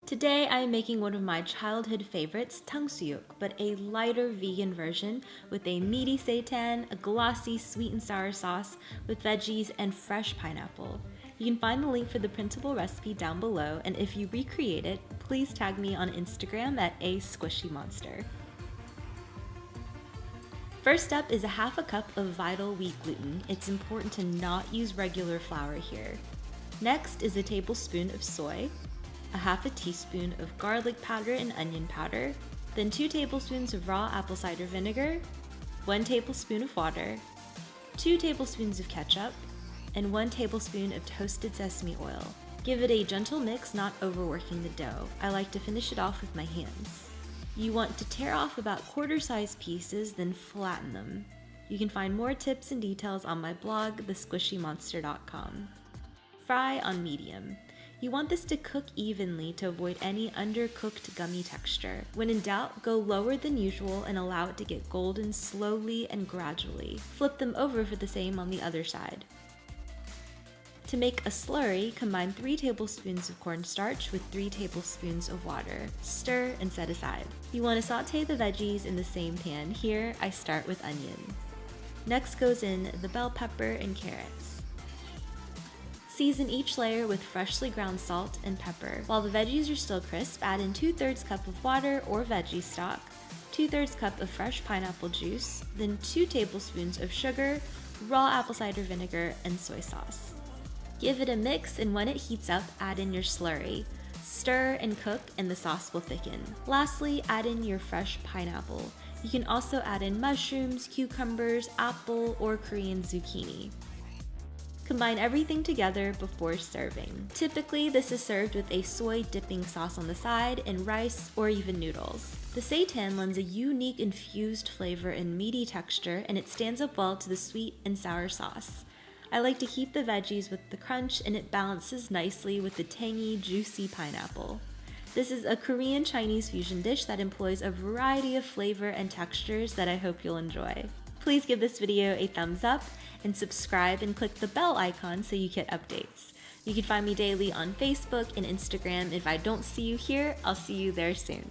Today I am making one of my childhood favorites, Tangsuyuk, but a lighter vegan version with a meaty seitan, a glossy sweet and sour sauce with veggies, and fresh pineapple. You can find the link for the printable recipe down below, and if you recreate it, please tag me on Instagram at @squishymonster. First up is a half a cup of Vital wheat gluten. It's important to not use regular flour here. Next is a tablespoon of soy, a half a teaspoon of garlic powder and onion powder, then 2 tablespoons of raw apple cider vinegar, 1 tablespoon of water, 2 tablespoons of ketchup, and 1 tablespoon of toasted sesame oil. Give it a gentle mix, not overworking the dough. I like to finish it off with my hands. You want to tear off about quarter-sized pieces, then flatten them. You can find more tips and details on my blog, thesquishymonster.com. Fry on medium. You want this to cook evenly to avoid any undercooked gummy texture. When in doubt, go lower than usual and allow it to get golden slowly and gradually. Flip them over for the same on the other side. To make a slurry, combine 3 tablespoons of cornstarch with 3 tablespoons of water. Stir and set aside. You want to saute the veggies in the same pan. Here, I start with onion. Next goes in the bell pepper and carrots. Season each layer with freshly ground salt and pepper. While the veggies are still crisp, add in 2/3 cup of water or veggie stock, 2/3 cup of fresh pineapple juice, then 2 tablespoons of sugar, raw apple cider vinegar, and soy sauce. Give it a mix, and when it heats up, add in your slurry. Stir and cook, and the sauce will thicken. Lastly, add in your fresh pineapple. You can also add in mushrooms, cucumbers, apple, or Korean zucchini. Combine everything together before serving. Typically, this is served with a soy dipping sauce on the side and rice or even noodles. The seitan lends a unique infused flavor and meaty texture, and it stands up well to the sweet and sour sauce. I like to keep the veggies with the crunch, and it balances nicely with the tangy, juicy pineapple. This is a Korean Chinese fusion dish that employs a variety of flavor and textures that I hope you'll enjoy. Please give this video a thumbs up and subscribe and click the bell icon so you get updates. You can find me daily on Facebook and Instagram. If I don't see you here, I'll see you there soon.